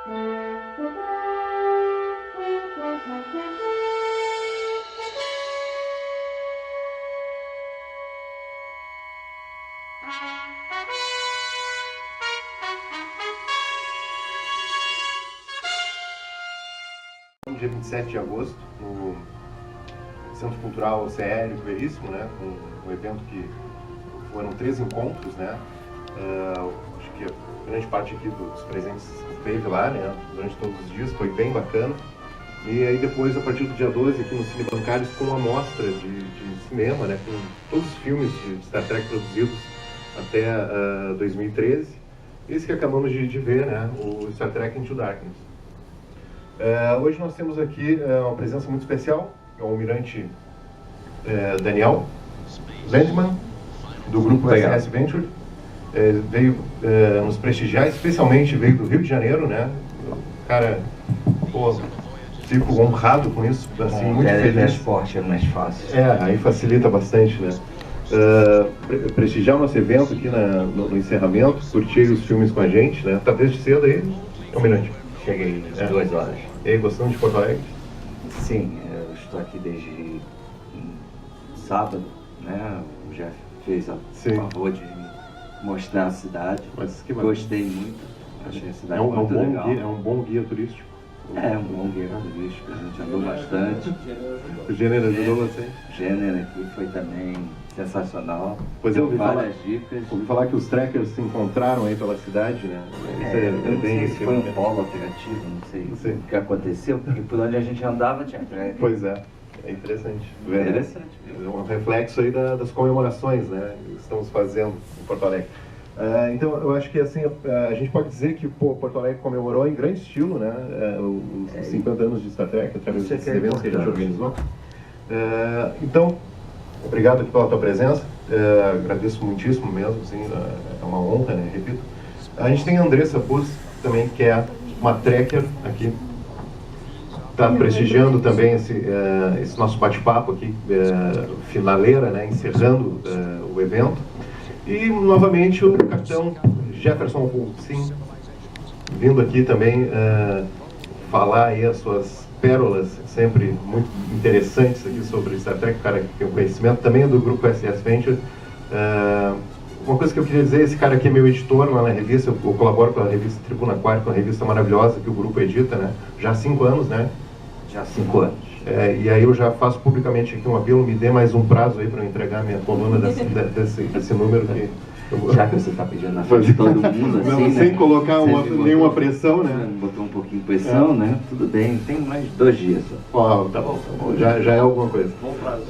Dia 27 de agosto, no Centro Cultural CL Veríssimo, né, com um evento que foram 3 encontros, né, acho que a grande parte aqui dos presentes esteve lá, né, durante todos os dias, foi bem bacana. E aí depois, a partir do dia 12, aqui no Cine Bancários, com uma mostra de cinema, né, com todos os filmes de Star Trek produzidos até 2013, esse que acabamos de ver, né, o Star Trek Into Darkness. Hoje nós temos aqui uma presença muito especial, é o almirante Daniel Landman, do grupo SS Venture. Ele veio nos prestigiar, especialmente veio do Rio de Janeiro, né? Cara, pô, fico honrado com isso, assim, muito feliz. Transporte é mais fácil. Aí facilita bastante, né? Prestigiar o nosso evento aqui no encerramento, curtir os filmes com a gente, né? Tá desde cedo aí, almirante? Cheguei às 2 horas. E aí, gostando de Porto Alegre? Sim, eu estou aqui desde sábado, né? O Jeff fez a favor de mostrar a cidade. Mas que gostei muito, achei a cidade muito legal. É um bom guia turístico. É um bom guia turístico, a gente andou bastante. O Gênero ajudou você? O Gênero aqui foi também sensacional. Pois eu ouvi várias dicas. Ouvi falar que os trekkers se encontraram aí pela cidade, né? Eu não sei se foi um polo alternativo, não sei o que aconteceu, porque por onde a gente andava tinha trekker. Pois é interessante. Interessante. É um reflexo aí das comemorações, né? Que estamos fazendo em Porto Alegre. Então, eu acho que assim, a gente pode dizer que Porto Alegre comemorou em grande estilo, né, os 50 anos de Star Trek, através desses eventos que a gente organizou. Então, obrigado aqui pela tua presença, agradeço muitíssimo mesmo, assim, é uma honra, né, repito. A gente tem a Andressa Bus também, que é uma trekker aqui, está prestigiando também esse nosso bate-papo aqui, finaleira, né, encerrando o evento. E, novamente, o capitão Jefferson Holcim, vindo aqui também falar aí as suas pérolas, sempre muito interessantes aqui sobre Star Trek, o cara que tem um conhecimento, também é do grupo SS Venture. Uma coisa que eu queria dizer, esse cara aqui é meu editor lá na revista, eu colaboro com a revista Tribuna Quarta, uma revista maravilhosa que o grupo edita, né? Já há 5 anos, né? Já há 5 anos. E aí eu já faço publicamente aqui um apelo, me dê mais um prazo aí para eu entregar minha coluna desse número que... Já que você está pedindo na frente de todo mundo, assim, não, sem colocar nenhuma pressão, né? Botou um pouquinho de pressão, né? Tudo bem, tem mais 2 dias só. Tá bom. Já é alguma coisa. Bom prazo.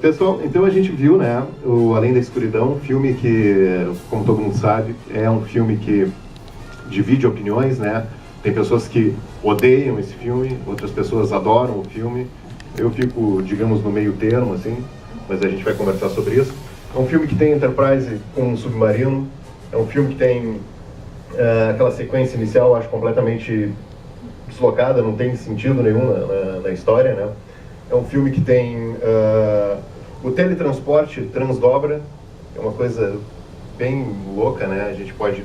Pessoal, então a gente viu, né, o Além da Escuridão, um filme que, como todo mundo sabe, é um filme que divide opiniões, né? Tem pessoas que odeiam esse filme, outras pessoas adoram o filme. Eu fico, digamos, no meio termo, assim, mas a gente vai conversar sobre isso. É um filme que tem Enterprise com um submarino. É um filme que tem aquela sequência inicial, acho completamente deslocada, não tem sentido nenhum na história, né? É um filme que tem o teletransporte transdobra, é uma coisa bem louca, né? A gente pode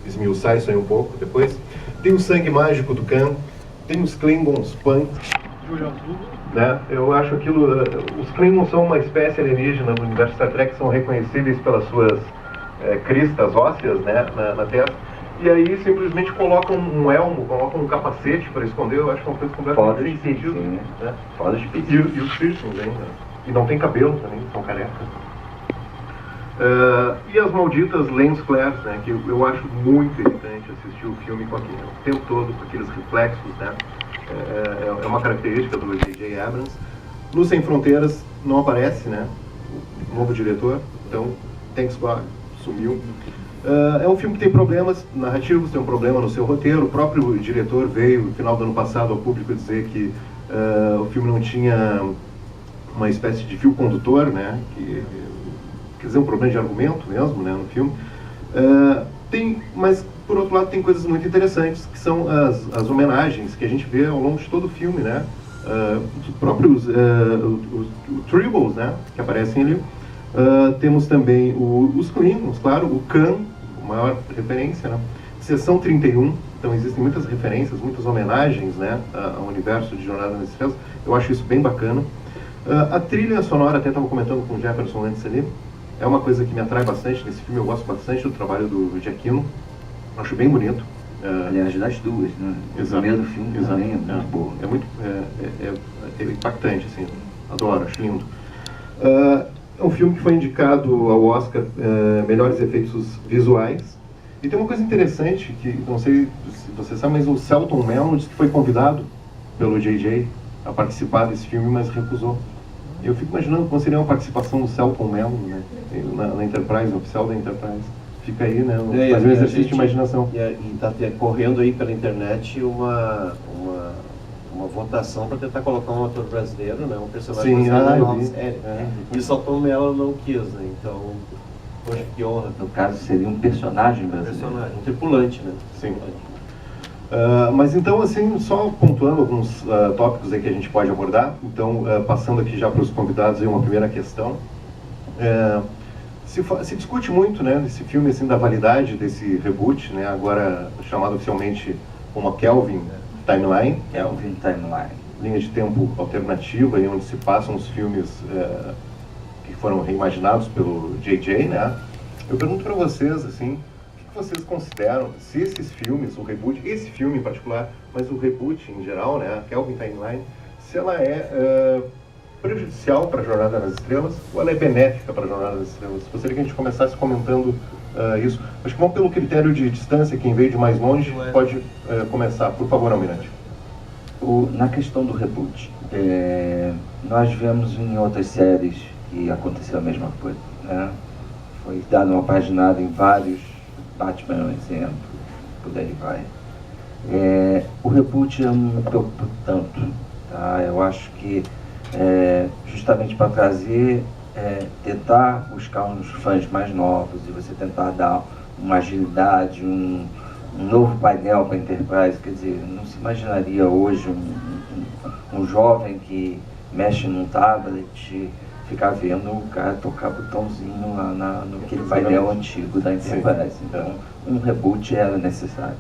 esmiuçar isso aí um pouco depois. Tem o sangue mágico do Khan, tem os Klingons punk, né? Eu acho aquilo, os Klingons são uma espécie alienígena no universo Star Trek, são reconhecíveis pelas suas cristas ósseas, né, na testa, e aí simplesmente colocam um elmo, colocam um capacete para esconder. Eu acho que é uma coisa completamente sem sentido, né? Foda de E os piercings ainda, e não tem cabelo também, são carecas. E as malditas lens flares, né, que eu acho muito irritante assistir o filme com aquele, o tempo todo com aqueles reflexos, né? É uma característica do J.J. Abrams. No Sem Fronteiras não aparece, né, o novo diretor, então Thanks God, sumiu. É um filme que tem problemas narrativos, tem um problema no seu roteiro. O próprio diretor veio no final do ano passado ao público dizer que o filme não tinha uma espécie de fio condutor, né, quer dizer, um problema de argumento mesmo, né, no filme. Mas, por outro lado, tem coisas muito interessantes, que são as homenagens que a gente vê ao longo de todo o filme, né? Os próprios Tribbles, né, que aparecem ali. Temos também os Klingons, claro, o Khan, a maior referência, né? Sessão 31, então existem muitas referências, muitas homenagens, né, ao universo de Jornada nas Estrelas. Eu acho isso bem bacana. A trilha sonora, até estava comentando com o Jefferson antes ali, é uma coisa que me atrai bastante nesse filme. Eu gosto bastante do trabalho do Giacchino, acho bem bonito. Aliás, das duas, né? Exato. O primeiro filme Exato. também é muito bom. É muito é impactante, assim, adoro, acho lindo. É um filme que foi indicado ao Oscar melhores efeitos visuais. E tem uma coisa interessante, que não sei se você sabe, mas o Selton Mello disse que foi convidado pelo JJ a participar desse filme, mas recusou. Eu fico imaginando como seria uma participação do Selton Mello, né, na Enterprise, oficial da Enterprise. Fica aí, né, fazer um exercício de imaginação. E está correndo aí pela internet uma votação para tentar colocar um ator brasileiro, né, um personagem brasileiro na nova série. E o Selton Mello não quis, né, então, poxa, que honra. No caso, seria um personagem brasileiro. Um tripulante, né? Sim. Mas então, assim, só pontuando alguns tópicos aí que a gente pode abordar. Então, passando aqui já para os convidados, aí uma primeira questão. Se discute muito, né, nesse filme, assim, da validade desse reboot, né, agora chamado oficialmente como a Kelvin Timeline. Kelvin Timeline. Linha de tempo alternativa, aí, onde se passam os filmes que foram reimaginados pelo JJ, né. Eu pergunto para vocês, assim, o que vocês consideram, se esses filmes, o reboot, esse filme em particular, mas o reboot em geral, né, a Kelvin Timeline, se ela é prejudicial para a Jornada nas Estrelas ou ela é benéfica para a Jornada nas Estrelas? Gostaria que a gente começasse comentando isso. Acho que vamos pelo critério de distância, quem veio de mais longe pode começar. Por favor, Almirante. Na questão do reboot, nós vemos em outras séries que aconteceu a mesma coisa, né? Foi dado uma paginada em vários, Batman é um exemplo, por aí vai. O reboot eu não me preocupo tanto, tá? Eu acho que justamente para trazer, tentar buscar uns fãs mais novos e você tentar dar uma agilidade, um novo painel para a Enterprise. Quer dizer, não se imaginaria hoje um jovem que mexe num tablet ficar vendo o cara tocar botãozinho lá naquele painel antigo da Enterprise. Então, um reboot era necessário.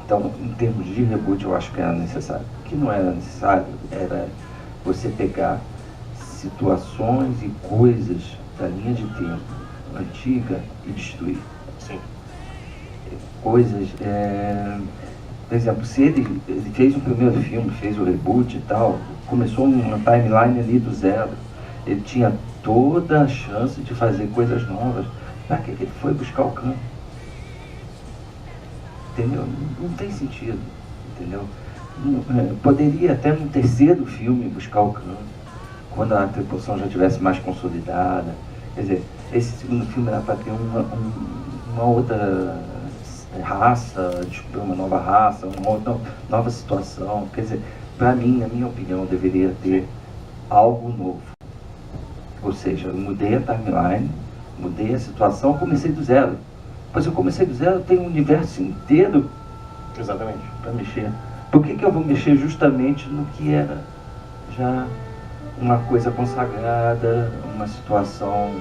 Então, em termos de reboot, eu acho que era necessário. O que não era necessário era você pegar situações e coisas da linha de tempo antiga e destruir. Sim. Coisas, por exemplo, se ele fez o primeiro filme, fez o reboot e tal, começou uma timeline ali do zero, ele tinha toda a chance de fazer coisas novas. Para que ele foi buscar o Khan? Entendeu? Não tem sentido, entendeu? Poderia até no terceiro filme buscar o Khan, quando a tripulação já estivesse mais consolidada. Quer dizer, esse segundo filme era para ter uma outra raça, descobrir uma nova raça, uma outra nova situação. Quer dizer, para mim, na minha opinião, deveria ter algo novo. Ou seja, eu mudei a timeline, mudei a situação, comecei do zero. Pois eu comecei do zero, tem um universo inteiro para mexer. Por que eu vou mexer justamente no que era já uma coisa consagrada, uma situação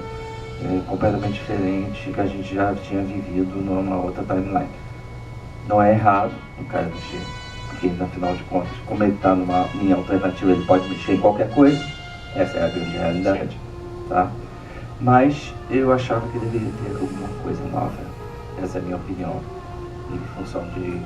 completamente diferente que a gente já tinha vivido numa outra timeline? Não é errado o cara mexer, porque, afinal de contas, como ele está numa linha alternativa, ele pode mexer em qualquer coisa. Essa é a grande realidade, tá? Mas eu achava que deveria ter alguma coisa nova. Essa é a minha opinião, em função de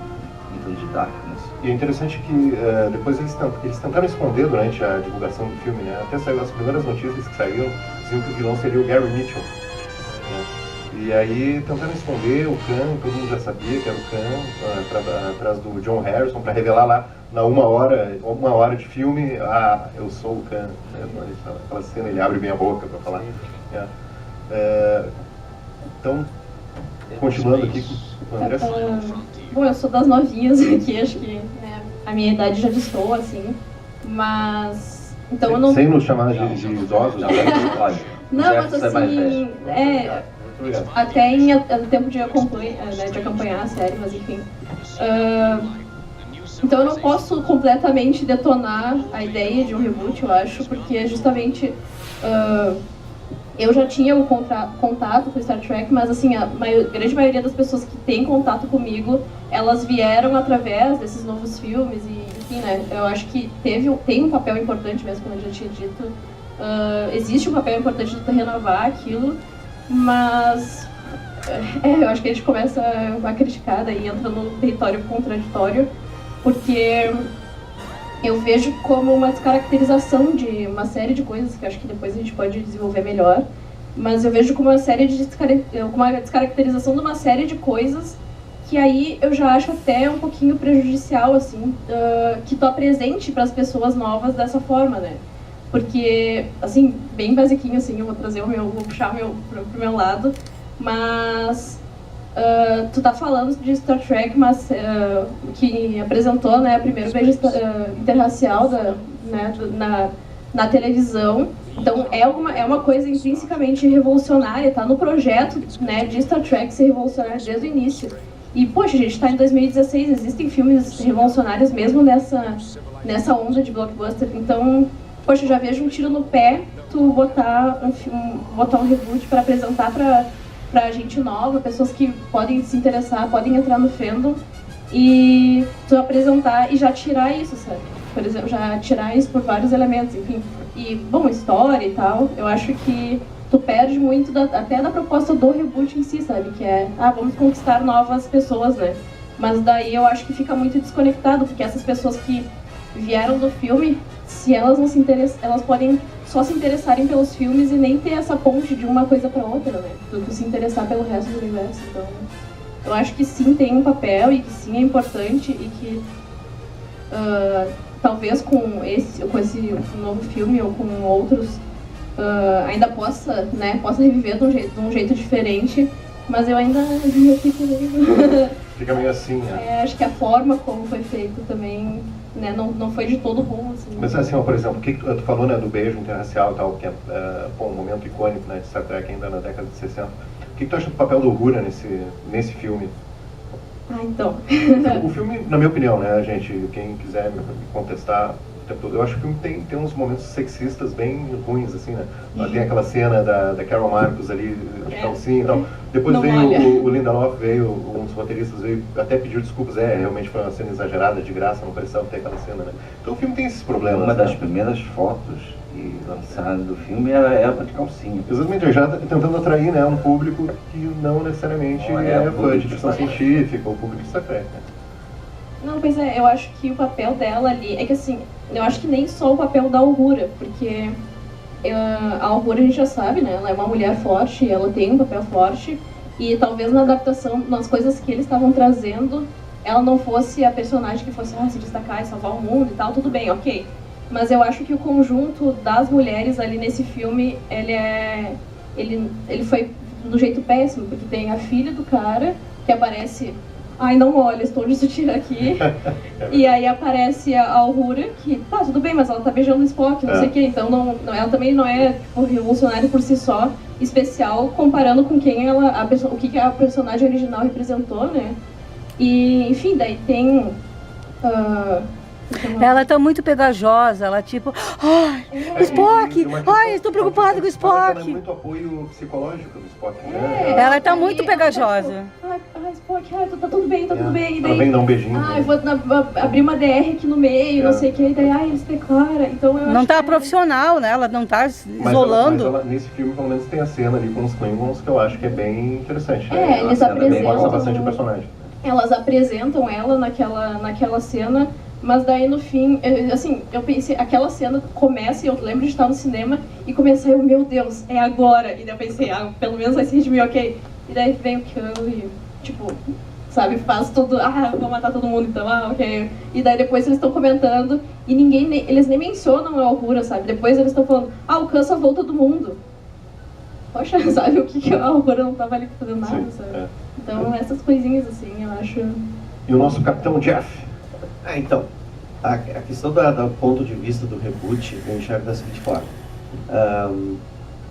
Darkness. E é interessante que depois eles tentaram esconder durante a divulgação do filme, né? Até saiu as primeiras notícias que saíram, diziam que o vilão seria o Gary Mitchell, né? E aí tentaram esconder o Khan, todo mundo já sabia que era o Khan, atrás do John Harrison, para revelar lá na uma hora de filme, eu sou o Khan, né? Aquela cena, ele abre bem a boca para falar. Então, continuando aqui com o André. Bom, eu sou das novinhas aqui, acho que a minha idade já destoa, assim, mas... Então eu não... Sem nos chamar de idosos, não, mas assim, até em tempo de acompanhar a série, mas enfim. Então eu não posso completamente detonar a ideia de um reboot, eu acho, porque é justamente eu já tinha o contato com Star Trek, mas assim, a grande maioria das pessoas que têm contato comigo, elas vieram através desses novos filmes e, enfim, né, eu acho que tem um papel importante mesmo, como eu já tinha dito. Existe um papel importante de renovar aquilo, mas eu acho que a gente começa a criticar, daí entra no território contraditório, porque eu vejo como uma descaracterização de uma série de coisas, que eu acho que depois a gente pode desenvolver melhor, mas eu vejo como uma descaracterização de uma série de coisas que aí eu já acho até um pouquinho prejudicial, assim, que tu apresente para as pessoas novas dessa forma, né? Porque, assim, bem basiquinho, assim, eu vou puxar pro meu lado, mas tu tá falando de Star Trek, mas que apresentou, né, o primeiro beijo interracial na televisão. Então é uma coisa intrinsecamente revolucionária, tá no projeto, né, de Star Trek ser revolucionário desde o início. E, poxa, a gente tá em 2016, existem filmes revolucionários mesmo nessa onda de blockbuster. Então, poxa, eu já vejo um tiro no pé tu botar um reboot para apresentar pra gente nova, pessoas que podem se interessar, podem entrar no fandom, e tu apresentar e já tirar isso, sabe? Por exemplo, já tirar isso por vários elementos, enfim. E, bom, história e tal, eu acho que tu perde muito até da proposta do reboot em si, sabe? Que é, vamos conquistar novas pessoas, né? Mas daí eu acho que fica muito desconectado, porque essas pessoas que vieram do filme, se elas não se interessam, elas podem só se interessarem pelos filmes e nem ter essa ponte de uma coisa para outra, né? Tu se interessar pelo resto do universo. Então, eu acho que sim, tem um papel e que sim é importante e que talvez com esse novo filme ou com outros ainda possa reviver de um jeito diferente, mas eu ainda fico meio... Fica meio assim, né? Acho que a forma como foi feito também, né, não foi de todo bom, assim. Mas assim, por exemplo, o que tu falou, né, do beijo interracial e tal, que é um momento icônico, né, de Star Trek ainda na década de 60. O que tu acha do papel do Uhura nesse filme? Então... O filme, na minha opinião, né, gente, quem quiser me contestar o tempo todo, eu acho que o filme tem uns momentos sexistas bem ruins, assim, né? Tem aquela cena da Carol Marcos ali, de calcinha e tal. Depois veio o Lindelof, um dos roteiristas veio até pediu desculpas, realmente foi uma cena exagerada, de graça, não precisava ter aquela cena, né? Então o filme tem esses problemas. Uma das primeiras fotos que lançaram do filme era ela de calcinha. Exatamente, já tentando atrair, né, um público que não necessariamente é fã de ficção científica, ou público de Star Trek, né? Não, pois é, eu acho que o papel dela ali, é que assim, eu acho que nem só o papel da Uhura, porque a Uhura a gente já sabe, né, ela é uma mulher forte, ela tem um papel forte, e talvez na adaptação, nas coisas que eles estavam trazendo, ela não fosse a personagem que fosse se destacar e salvar o mundo e tal, tudo bem, ok. Mas eu acho que o conjunto das mulheres ali nesse filme, ele foi do jeito péssimo, porque tem a filha do cara, que aparece... Ai, não olha, estou de sutiã aqui. E aí aparece a Uhura, que tá, tudo bem, mas ela tá beijando o Spock, não sei o quê. Então ela também não é tipo, revolucionária por si só, especial, comparando com quem o que a personagem original representou, né? E, enfim, daí tem... Ela tá muito pegajosa, ela tipo, Spock, estou preocupada com o Spock. Ela tem muito apoio psicológico do Spock, né? Ela tá muito pegajosa. Spock, tá tudo bem, tá tudo bem. E daí, ela vem dar um beijinho. Eu vou abrir uma DR aqui no meio, não sei o que, e daí, eles declaram. Então eu não acho tá profissional, né? Ela não tá isolando. Mas ela, nesse filme, pelo menos, tem a cena ali com os Klingons que eu acho que é bem interessante. Eles apresentam... Mostra bastante o personagem. Elas apresentam ela naquela cena, mas daí no fim, assim, eu pensei, aquela cena começa e eu lembro de estar no cinema e comecei, meu Deus, é agora. E daí eu pensei, pelo menos vai se redimir, ok. E daí vem o Kylo e, tipo, sabe, faz tudo, vou matar todo mundo então, ok. E daí depois eles estão comentando e eles nem mencionam a Uhura, sabe. Depois eles estão falando, o Khan salvou todo mundo. Poxa, sabe o que a Uhura não tava ali fazendo nada, sabe. Então essas coisinhas assim, eu acho... E o nosso Capitão Jeff? Então, a questão do ponto de vista do reboot, eu enxergo da seguinte forma.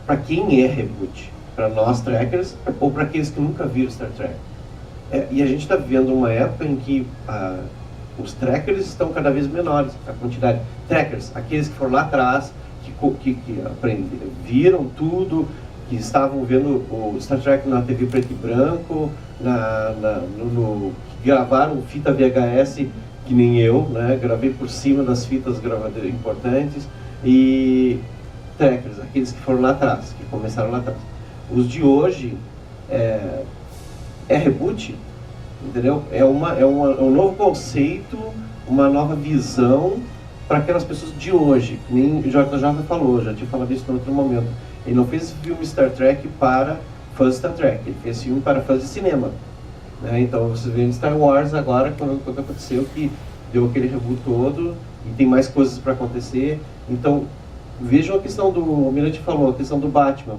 Para quem é reboot? Para nós trackers ou para aqueles que nunca viram Star Trek? E a gente está vivendo uma época em que os trackers estão cada vez menores, a quantidade de trackers, aqueles que foram lá atrás, que viram tudo, que estavam vendo o Star Trek na TV preto e branco, que gravaram fita VHS, que nem eu, né? Gravei por cima das fitas gravadoras importantes, e Trekkers, aqueles que foram lá atrás, que começaram lá atrás. Os de hoje é reboot, entendeu? É um novo conceito, uma nova visão para aquelas pessoas de hoje. Nem o JJ falou, já tinha falado isso em outro momento. Ele não fez filme Star Trek para fãs de Star Trek, ele fez filme para fãs de cinema. Né? Então você vê em Star Wars agora, quando aconteceu, que deu aquele reboot todo, e tem mais coisas para acontecer. Então, vejam a questão o Almirante falou, a questão do Batman.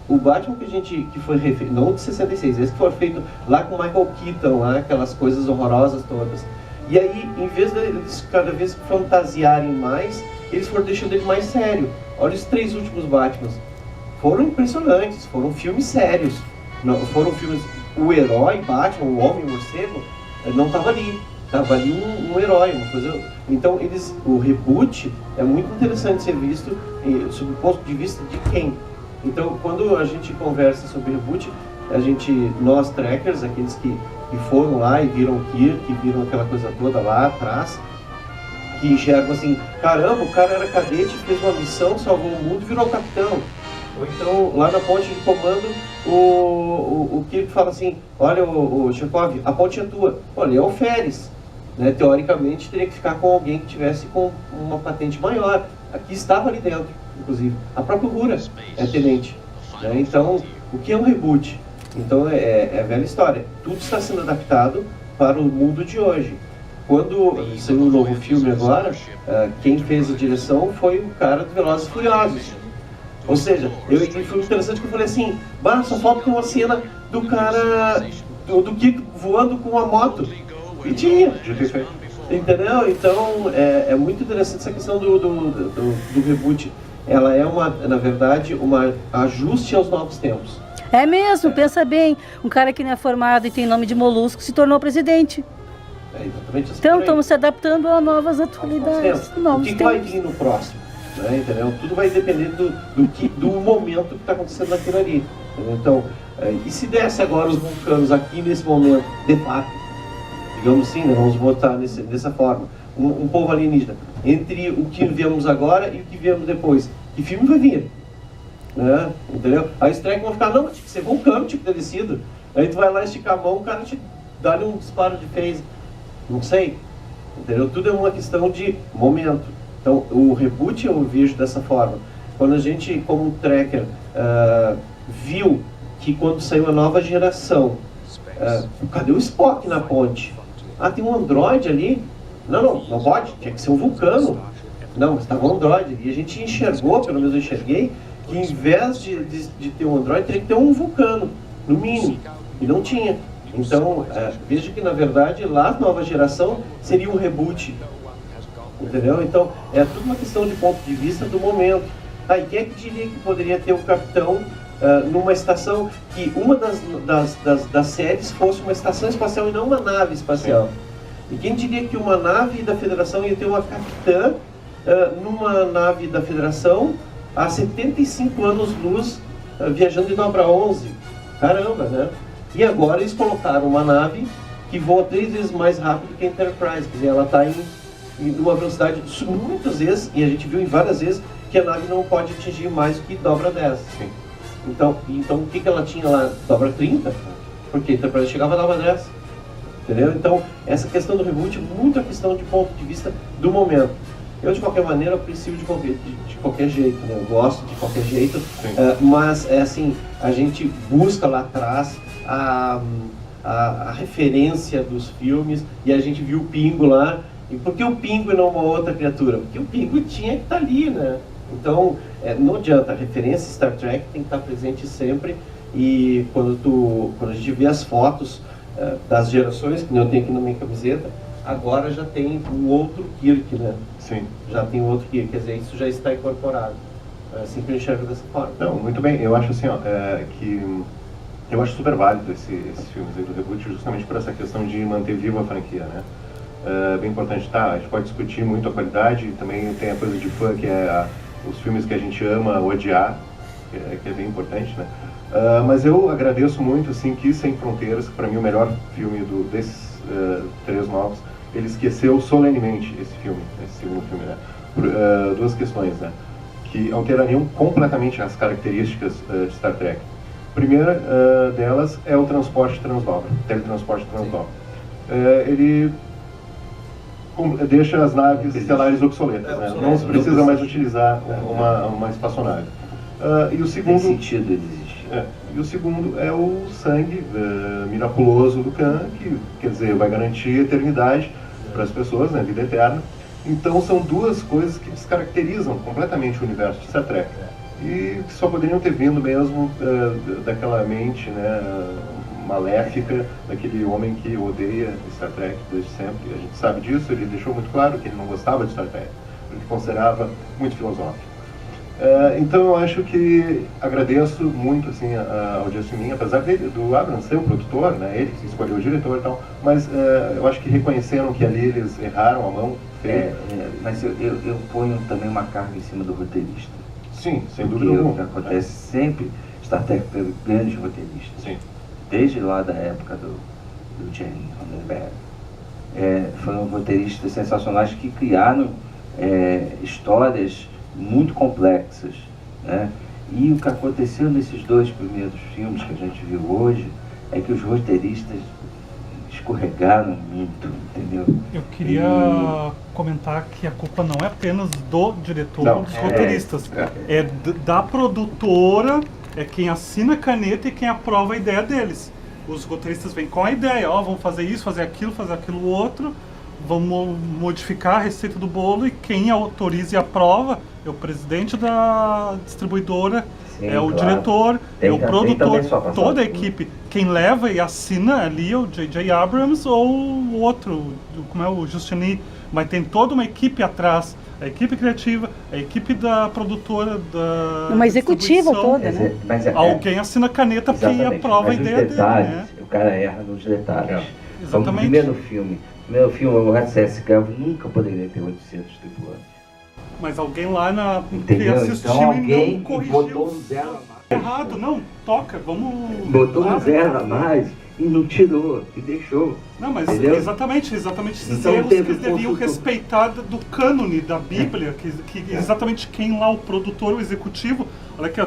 O Batman que foi refeito, não de 66, esse que foi feito lá com Michael Keaton, lá, aquelas coisas horrorosas todas. E aí, em vez deles cada vez fantasiarem mais, eles foram deixando ele mais sério. Olha os 3 últimos Batmans. Foram impressionantes, foram filmes sérios. Não, foram filmes... O herói Batman, o Homem-Morcego, não estava ali. Estava ali um herói, uma coisa... Então, o reboot é muito interessante ser visto sob o ponto de vista de quem? Então, quando a gente conversa sobre reboot, nós Trekkers, aqueles que foram lá e viram o Kirk, que viram aquela coisa toda lá atrás, que enxergam assim, caramba, o cara era cadete, fez uma missão, salvou o mundo e virou capitão. Ou então, lá na ponte de comando, o Kirk fala assim, olha, o Chekhov, a ponte é tua. Olha, é o Alferes. Né? Teoricamente, teria que ficar com alguém que tivesse com uma patente maior. Aqui estava ali dentro, inclusive. A própria Uhura é tenente. Né? Então, o que é um reboot? Então, é a velha história. Tudo está sendo adaptado para o mundo de hoje. Quando saiu um novo filme agora, quem fez a direção foi o cara do Velozes e Furiosos. Ou seja, foi interessante que eu falei assim, só falta uma cena do cara, do Kiko voando com uma moto. E tinha, entendeu? Então, é muito interessante essa questão do reboot. Ela é, na verdade, um ajuste aos novos tempos. É mesmo, pensa bem, um cara que não é formado e tem nome de molusco se tornou presidente. Exatamente assim. Então, estamos se adaptando a novas atualidades. O que vai vir no próximo? Né, entendeu? Tudo vai depender do momento que está acontecendo naquilo ali. Entendeu? Então, e se desse agora os vulcanos aqui nesse momento, de fato, digamos assim, né, vamos botar dessa forma, um povo alienígena, entre o que vemos agora e o que vemos depois, que filme vai vir? Né? Entendeu? Aí os Trek vão ficar, não, tinha que ser vulcano, tinha que ter descido. Aí tu vai lá esticar a mão, o cara te dá um disparo de phaser. Não sei. Entendeu? Tudo é uma questão de momento. Então, o reboot eu vejo dessa forma. Quando a gente, como Trekker, viu que quando saiu a nova geração, cadê o Spock na ponte? Tem um androide ali? Não pode, tinha que ser um vulcano. Não, mas estava um androide. E a gente enxergou, pelo menos eu enxerguei, que em vez de ter um androide, teria que ter um vulcano, no mínimo. E não tinha. Então, veja que na verdade, lá a nova geração seria um reboot. Entendeu? Então, é tudo uma questão de ponto de vista do momento. E quem é que diria que poderia ter o capitão numa estação, que uma das séries fosse uma estação espacial e não uma nave espacial? E quem diria que uma nave da Federação ia ter uma capitã numa nave da Federação a 75 anos-luz viajando em dobra 11? Caramba, né? E agora eles colocaram uma nave que voa 3 vezes mais rápido que a Enterprise. Quer dizer, ela está em uma velocidade muitas vezes, e a gente viu em várias vezes, que a nave não pode atingir mais do que dobra 10. Sim. Então o que ela tinha lá? Dobra 30? Porque a Enterprise chegava a dobra 10. Entendeu? Então, essa questão do reboot é muito a questão de ponto de vista do momento. Eu, de qualquer maneira, aprecio de qualquer jeito, né? Eu gosto de qualquer jeito, mas, assim, a gente busca lá atrás a referência dos filmes, e a gente viu o Pingo lá. E por que o Pingo e não uma outra criatura? Porque o Pingo tinha que estar ali, né? Então, não adianta, a referência Star Trek tem que estar presente sempre, e quando a gente vê as fotos das gerações, que eu tenho aqui na minha camiseta, agora já tem um outro Kirk, né? Sim. Já tem um outro Kirk, quer dizer, isso já está incorporado. É assim que eu enxergo dessa forma. Não, muito bem. Eu acho assim, que eu acho super válido esses filmes aí do reboot, justamente por essa questão de manter viva a franquia, né? Bem importante, a gente pode discutir muito a qualidade, também tem a coisa de fã, que é os filmes que a gente ama odiar, que é bem importante, né? Mas eu agradeço muito, assim, que Sem Fronteiras, que para mim é o melhor filme desses 3 novos, ele esqueceu solenemente esse segundo filme, né? Por 2 questões, né? Que alterariam completamente as características de Star Trek. A primeira delas é o transporte transdobra, teletransporte transdobra. Ele deixa as naves estelares obsoletas, né? Não se precisa mais utilizar uma espaçonave. E o segundo... Tem sentido ele existir. E o segundo é o sangue miraculoso do Khan, que, quer dizer, vai garantir eternidade para as pessoas, né? Vida eterna. Então são 2 coisas que descaracterizam completamente o universo de Star Trek. E que só poderiam ter vindo mesmo daquela mente, né, maléfica, daquele homem que odeia Star Trek desde sempre. A gente sabe disso, ele deixou muito claro que ele não gostava de Star Trek, porque considerava muito filosófico. Então eu acho que agradeço muito, assim, ao Justin Lin, apesar do Abrams ser o produtor, né, ele que escolheu o diretor e tal, mas eu acho que reconheceram que ali eles erraram a mão. Mas eu ponho também uma carga em cima do roteirista. Sim, sem Porque dúvida o que alguma. acontece sempre, Star Trek teve grandes roteiristas. Sim. Desde lá da época do Gene Roddenberry. Foram roteiristas sensacionais que criaram histórias muito complexas, né? E o que aconteceu nesses 2 primeiros filmes que a gente viu hoje é que os roteiristas escorregaram muito, entendeu? Eu queria comentar que a culpa não é apenas do diretor, dos roteiristas. É da produtora, é quem assina a caneta e quem aprova a ideia deles. Os roteiristas vêm com a ideia, vamos fazer isso, fazer aquilo outro, vamos modificar a receita do bolo, e quem autoriza e aprova é o presidente da distribuidora, o diretor, é o produtor, toda a equipe. Quem leva e assina ali é o J.J. Abrams ou o outro, como é o Justin Lin, mas tem toda uma equipe atrás, a equipe criativa, a equipe da produtora, da uma executiva toda, né? Alguém assina a caneta porque aprova a ideia dele, né? O cara erra nos detalhes. Exatamente. No primeiro filme, o USS Calvo nunca poderia ter 800 tripulantes. Mas alguém lá que assistiu então, alguém e não corrigiu. Botou um 0 a mais. Errado, não, toca, vamos... Botou um 0 a mais e não tirou, e deixou. Não, mas entendeu? exatamente esses então, erros que eles deviam respeitar do cânone da Bíblia, que exatamente quem lá, o produtor, o executivo, olha aqui,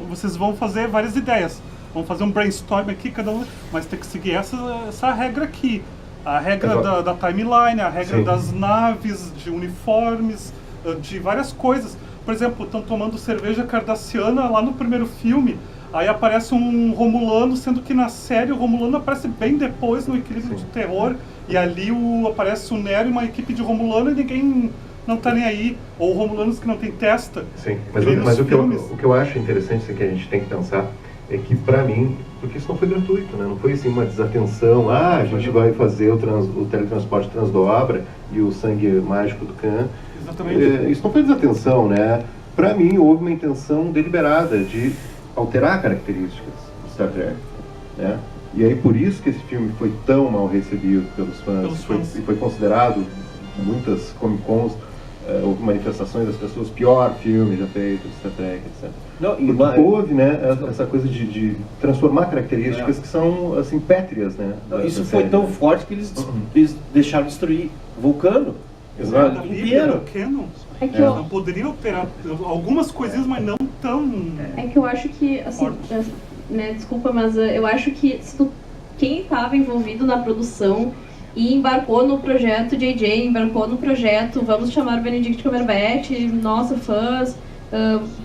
vocês vão fazer várias ideias, vão fazer um brainstorm aqui, cada um, mas tem que seguir essa regra aqui. A regra da timeline, a regra das naves, de uniformes, de várias coisas. Por exemplo, estão tomando cerveja cardassiana lá no primeiro filme, aí aparece um Romulano, sendo que na série o Romulano aparece bem depois no Equilíbrio de Terror, e ali aparece o Nero e uma equipe de Romulano e ninguém não tá nem aí, ou Romulanos que não tem testa. Sim, mas o que eu acho interessante, assim, que a gente tem que pensar, é que pra mim, porque isso não foi gratuito, né? Não foi assim uma desatenção, a gente vai fazer o teletransporte transdobra e o sangue mágico do Khan. Exatamente. Isso não foi desatenção, né? Pra mim, houve uma intenção deliberada de alterar características do Star Trek, né? E aí por isso que esse filme foi tão mal recebido pelos fãs. E foi considerado, muitas Comic Cons, houve manifestações das pessoas, pior filme já feito de Star Trek, etc. Porque houve, né, essa coisa de transformar características que são, assim, pétreas, né? Isso foi tão forte que eles deixaram destruir Vulcano. Exato. Inteiro. É que não poderia alterar algumas coisinhas, mas não tão... É que eu acho que, assim, né, desculpa, mas eu acho que quem estava envolvido na produção e embarcou no projeto JJ, embarcou no projeto vamos chamar o Benedict Cumberbatch, nossa, fãs,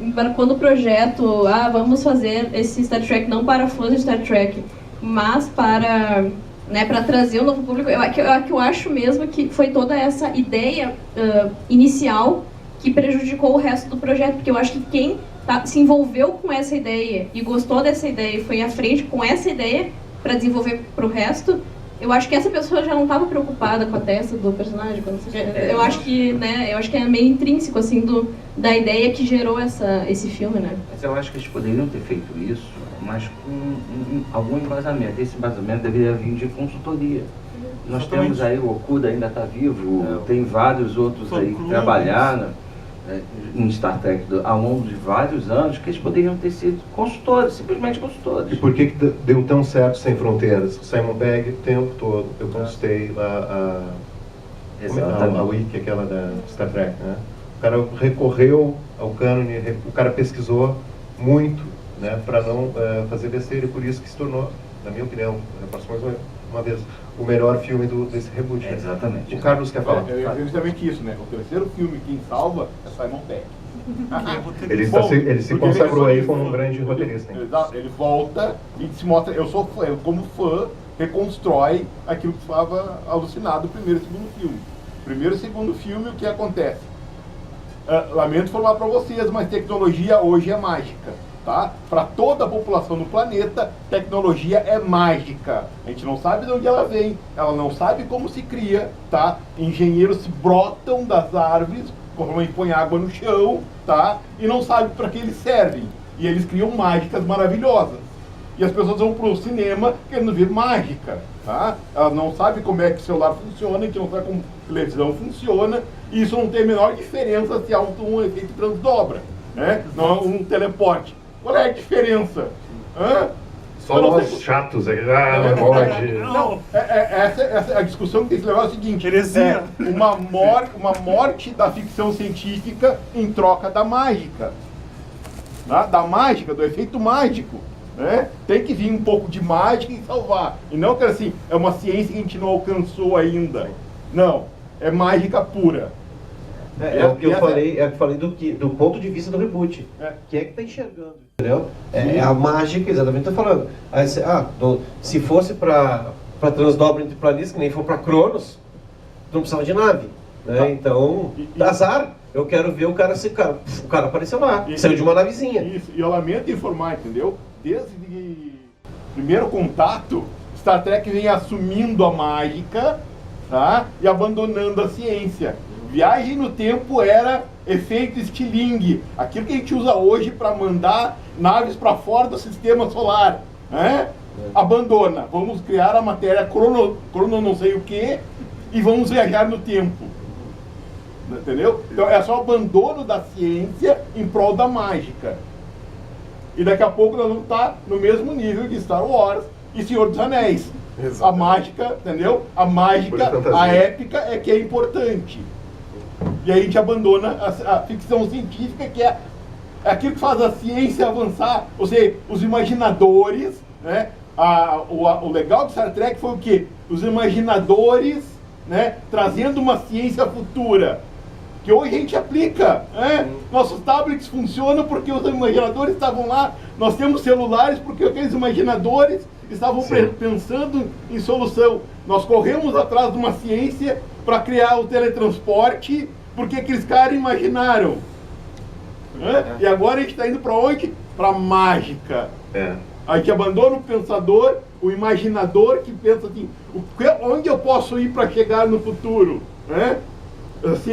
embarcou no projeto, vamos fazer esse Star Trek não para fãs de Star Trek, mas para... né, para trazer um novo público, eu acho mesmo que foi toda essa ideia inicial que prejudicou o resto do projeto, porque eu acho que quem se envolveu com essa ideia e gostou dessa ideia e foi à frente com essa ideia para desenvolver para o resto, eu acho que essa pessoa já não estava preocupada com a testa do personagem, eu acho que, né, é meio intrínseco assim da ideia que gerou esse filme, né? Mas eu acho que eles poderiam ter feito isso, mas com algum embasamento. Esse embasamento deveria vir de consultoria. Nós temos aí, o Okuda ainda está vivo, tem vários outros aí que trabalharam, em Star Trek ao longo de vários anos que eles poderiam ter sido consultores, simplesmente consultores. E por que deu tão certo Sem Fronteiras? O Simon Pegg o tempo todo, eu consultei lá a wiki, aquela da Star Trek, né? O cara recorreu ao cânone, o cara pesquisou muito, né, para não fazer besteira, e por isso que se tornou, na minha opinião, mais uma vez, o melhor filme desse reboot. Né? Exatamente. O Carlos quer falar? É justamente isso, né? O terceiro filme, quem salva é Simon Pegg. Ele se consagrou aí como um grande roteirista. Ele volta e se mostra, eu como fã, reconstrói aquilo que estava alucinado no primeiro e segundo filme. Primeiro e segundo filme, o que acontece? Lamento informar para vocês, mas tecnologia hoje é mágica. Tá? Para toda a população do planeta, tecnologia é mágica. A gente não sabe de onde ela vem, ela não sabe como se cria, tá? Engenheiros brotam das árvores, conforme põe água no chão, tá? E não sabe para que eles servem. E eles criam mágicas maravilhosas. E as pessoas vão para o cinema querendo ver mágica, tá? Elas não sabem como é que o celular funciona, a gente não sabe como a televisão funciona, e isso não tem a menor diferença se há um efeito transdobra, né? Não é um teleporte. Qual é a diferença? Só nós chatos, não pode. Não, essa a discussão que tem que levar é o seguinte: Heresia. Uma morte da ficção científica em troca da mágica. Tá? Da mágica, do efeito mágico. Né? Tem que vir um pouco de mágica e salvar. E não que assim, é uma ciência que a gente não alcançou ainda. Não, é mágica pura. É o que eu falei, do ponto de vista do reboot. Quem é que está enxergando? Entendeu? É a mágica, exatamente, estou falando. Aí, se fosse para transdobra entre planetas, que nem for para Cronos, não precisava de nave. Né? Então, azar. Eu quero ver o cara apareceu lá, saiu de uma navezinha. Isso, e eu lamento informar, entendeu? Desde o primeiro contato, Star Trek vem assumindo a mágica, tá? E abandonando a ciência. Viagem no tempo era efeito estilingue, aquilo que a gente usa hoje para mandar naves para fora do sistema solar, né? Abandona, vamos criar a matéria crono não sei o que e vamos viajar no tempo, entendeu? Então é só o abandono da ciência em prol da mágica. E daqui a pouco nós vamos estar no mesmo nível de Star Wars e Senhor dos Anéis. Exatamente. A mágica, entendeu? A mágica, a épica é que é importante. E aí a gente abandona a ficção científica, que é aquilo que faz a ciência avançar. Ou seja, os imaginadores, né? O legal de Star Trek foi o quê? Os imaginadores, né? Trazendo uma ciência futura, que hoje a gente aplica. Né? Nossos tablets funcionam porque os imaginadores estavam lá. Nós temos celulares porque aqueles imaginadores estavam pensando em solução. Nós corremos atrás de uma ciência para criar o teletransporte, porque aqueles caras imaginaram. Né? E agora a gente está indo para onde? Para mágica. A gente abandona o pensador, o imaginador que pensa assim, onde eu posso ir para chegar no futuro? Né? Assim,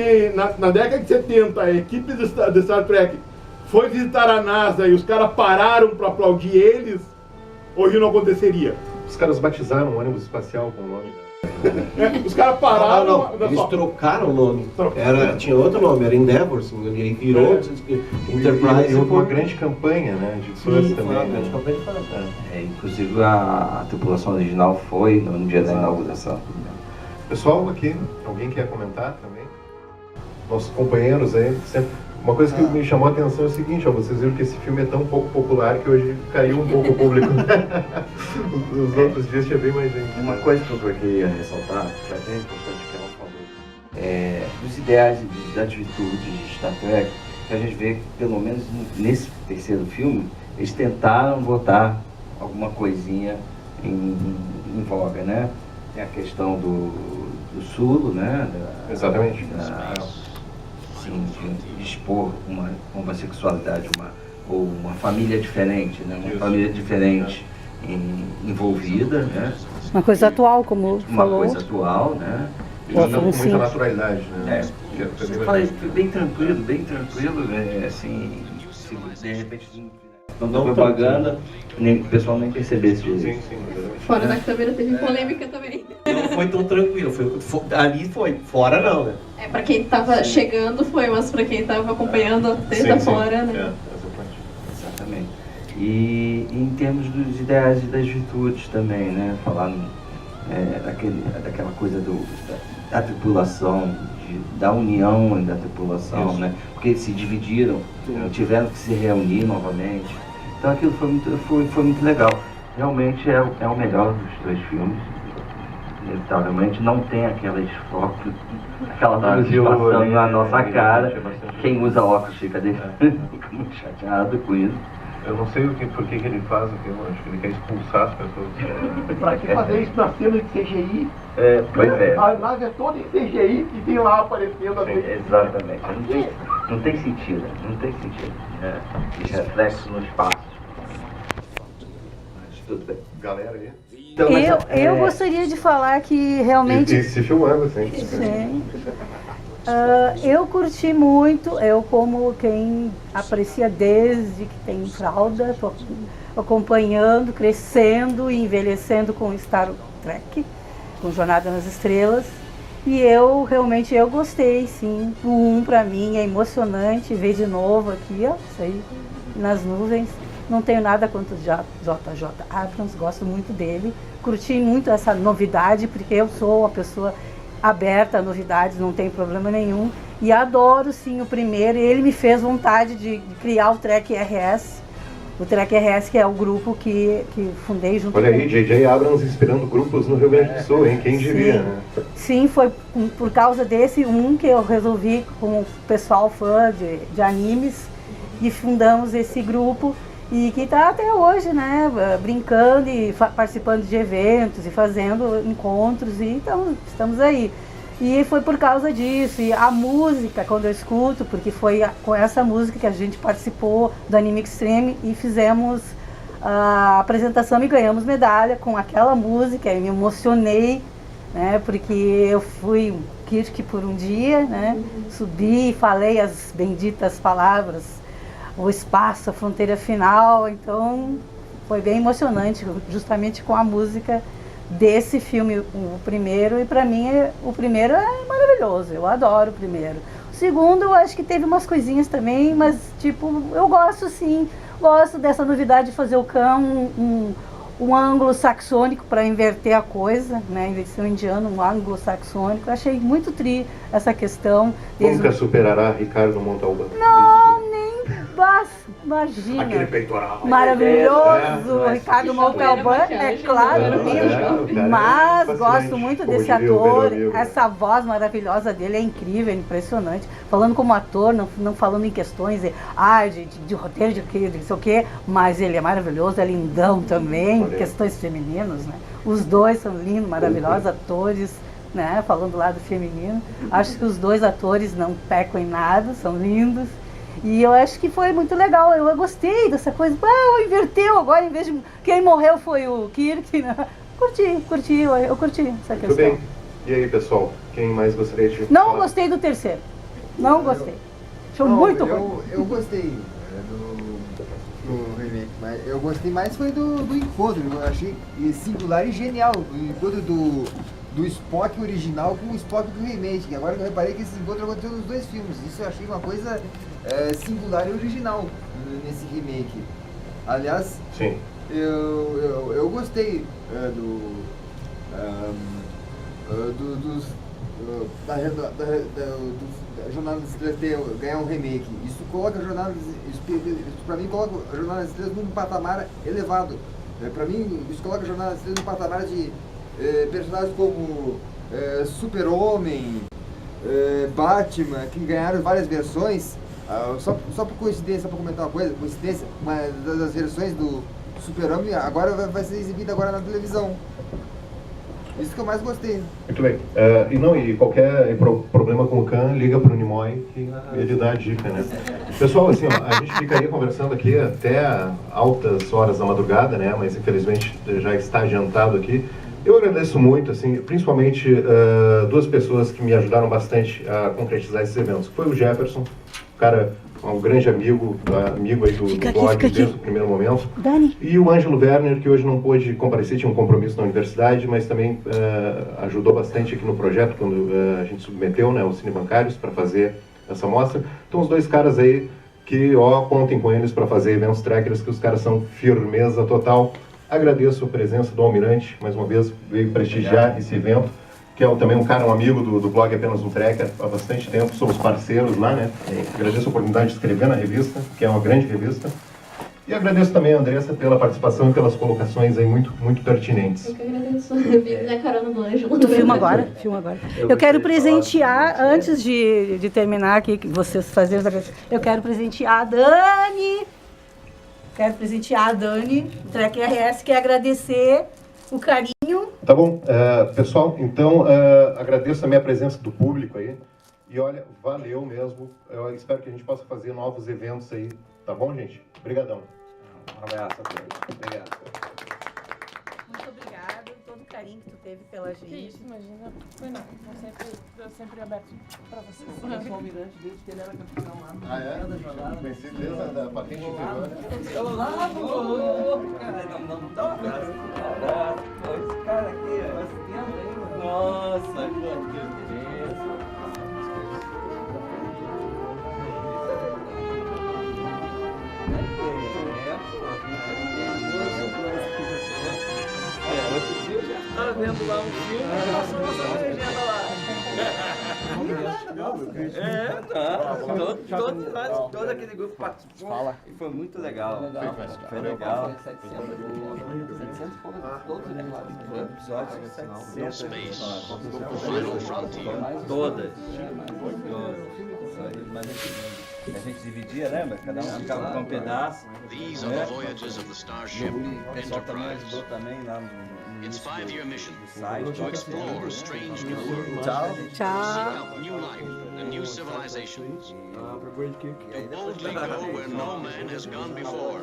na década de 70, a equipe de Star Trek foi visitar a NASA e os caras pararam para aplaudir eles, hoje não aconteceria. Os caras batizaram um ônibus espacial com o nome. Os caras pararam. Eles trocaram o nome. Tinha outro nome, era Endeavor, assim, e aí virou Enterprise. E uma grande campanha, né, de fãs também. Uma grande campanha de fãs. Inclusive a tripulação original foi no dia da inauguração. Pessoal, aqui, alguém quer comentar também? Nossos companheiros aí, sempre. Uma coisa que me chamou a atenção é o seguinte, vocês viram que esse filme é tão pouco popular que hoje caiu um pouco o público. Os outros dias tinha bem mais gente. Uma coisa que eu queria ressaltar, que é bem importante que ela falou, dos ideais e das virtudes de Star Trek, que a gente vê que, pelo menos nesse terceiro filme, eles tentaram botar alguma coisinha em voga, né? Tem a questão do Sulu, né? Exatamente. De expor uma homossexualidade, ou uma família diferente, né? Uma família diferente envolvida, né? Uma coisa atual, como falou. Uma coisa atual, né? E com muita naturalidade, né? Bem tranquilo, assim, se de repente não propaganda, o pessoal nem percebesse disso. Fora da câmera teve polêmica também. foi tão tranquilo. Ali foi, fora não, né? Pra quem tava chegando foi, mas pra quem tava acompanhando desde fora, né? Exatamente. E em termos dos ideais e das virtudes também, né? Falando daquela coisa da tripulação, da união da tripulação, né? Porque eles se dividiram, tiveram que se reunir novamente. Então aquilo foi muito legal. Realmente é o melhor dos 3 filmes. Inevitavelmente não tem aquela luz passando na nossa cara. Quem usa óculos fica muito chateado com isso. Eu não sei por que ele faz aquilo, acho que ele quer expulsar as pessoas. Pra que fazer isso na cena de CGI? Pois é. A nave é toda em CGI que tem lá aparecendo assim. Exatamente. Não tem sentido. Os reflexos no espaço. Mas tudo bem. Galera aí. Então, Eu gostaria de falar que realmente... E se filmando, assim. Sim. Eu curti muito, eu como quem aprecia desde que tem fralda, tô acompanhando, crescendo e envelhecendo com Star Trek, com Jornada nas Estrelas. E eu gostei, sim. O 1 pra mim é emocionante, ver de novo aqui, ó, isso aí, nas nuvens. Não tenho nada contra o JJ Abrams, gosto muito dele. Curti muito essa novidade, porque eu sou uma pessoa aberta a novidades, não tem problema nenhum. E adoro, sim, o primeiro. E ele me fez vontade de criar o Trek RS. O Trek RS, que é o grupo que fundei junto com ele. Olha aí, J.J. Abrams inspirando grupos no Rio Grande do Sul, hein? Quem diria, né? Sim, foi por causa desse que eu resolvi, com o pessoal fã de animes, e fundamos esse grupo. E que está até hoje, né, brincando e participando de eventos e fazendo encontros, e então estamos aí. E foi por causa disso, e a música, quando eu escuto, porque foi com essa música que a gente participou do Anime Extreme e fizemos a apresentação e ganhamos medalha com aquela música, e me emocionei, né, porque eu fui Kirk por um dia, né, subi e falei as benditas palavras, o espaço, a fronteira final, então foi bem emocionante, justamente com a música desse filme, o primeiro, e para mim o primeiro é maravilhoso, eu adoro o primeiro. O segundo eu acho que teve umas coisinhas também, mas tipo, eu gosto sim, gosto dessa novidade de fazer o Khan um ângulo saxônico para inverter a coisa, né? Em vez de ser um indiano, um ângulo saxônico. Eu achei muito tri essa questão. Nunca superará Ricardo Montalbán. Não, nem imagina. Aquele peitoral. Maravilhoso, Ricardo Montalbán, é claro, lindo. Mas gosto muito desse ator, essa voz maravilhosa dele é incrível, é impressionante. Falando como ator, não falando em questões de roteiro, de não sei o quê, mas ele é maravilhoso, é lindão também, questões femininas, né? Os dois são lindos, maravilhosos atores, né? Falando do lado feminino. Acho que os dois atores não pecam em nada, são lindos. E eu acho que foi muito legal, eu gostei dessa coisa, inverteu agora, em vez de quem morreu foi o Kirk, né? Curti, eu curti essa questão. Muito bem. E aí, pessoal, quem mais gostaria de Não falar? Gostei do terceiro, não gostei. Achou muito ruim. Eu gostei do remake, mas eu gostei mais foi do encontro, eu achei singular e genial, o encontro do Spock original com o Spock do remake. Agora eu reparei que esse encontro aconteceu nos 2 filmes, isso eu achei uma coisa singular e original nesse remake. Aliás, sim, eu gostei da Jornada das Estrelas ganhar um remake. Isso coloca a Jornada das Estrelas num patamar elevado. Para mim, isso coloca a Jornada das Estrelas num patamar de personagens como Super-Homem, Batman, que ganharam várias versões. Só por coincidência, só para comentar uma coisa, uma das versões do Super-Homem agora vai ser exibida agora na televisão. Isso que eu mais gostei. muito bem. E qualquer problema com o Khan, liga para o Nimoy que ele dá a dica, né? Pessoal, assim, ó, a gente ficaria conversando aqui até altas horas da madrugada, né? Mas infelizmente já está adiantado aqui. Eu agradeço muito, assim, principalmente duas pessoas que me ajudaram bastante a concretizar esses eventos. Foi o Jefferson, cara, um grande amigo aí do blog desde o primeiro momento. Dani. E o Ângelo Werner, que hoje não pôde comparecer, tinha um compromisso na universidade, mas também ajudou bastante aqui no projeto quando a gente submeteu, né, os cinebancários para fazer essa mostra. Então os dois caras aí que, contem com eles para fazer eventos trackers, que os caras são firmeza total. Agradeço a presença do Almirante, mais uma vez, veio prestigiar esse evento, que é também um amigo do blog Apenas um Trekker há bastante tempo, somos parceiros lá, né? Agradeço a oportunidade de escrever na revista, que é uma grande revista. E agradeço também a Andressa pela participação e pelas colocações aí muito pertinentes. Eu que agradeço. Eu vim na carona do Ângelo. Tu filma agora? Filma agora. Eu quero presentear, antes de terminar aqui, que vocês fazerem, eu quero presentear a Dani. Quero presentear a Dani, o Trek RS, quer agradecer o carinho. Tá bom, pessoal, então agradeço também a presença do público aí. E olha, valeu mesmo. Eu espero que a gente possa fazer novos eventos aí. Tá bom, gente? Obrigadão. Um abraço a todos. Obrigado. Muito obrigada, todo o carinho que tu teve pela gente. Que isso, imagina. Foi não. Eu sempre aberto pra vocês. Eu sou o Almirante desde que ele era campeão lá. Ah, é? Conheci desde a patente anterior. Eu lá, cara, não dá um abraço. Esse cara aqui, faz tempo aí. Nossa, que beleza. Outro dia eu já estava vendo lá um filme e passou nossa legenda lá. Todo aquele grupo participou e foi muito legal. Foi legal. 700 todos os episódios. 700. Todas. A gente dividia, lembra? Cada um ficava com um pedaço. These are the voyages of the Starship Enterprise. Também lá no Its 5-year mission site to explore strange new worlds, Tchau. seek out new life and new civilizations, to boldly go where no man has gone before.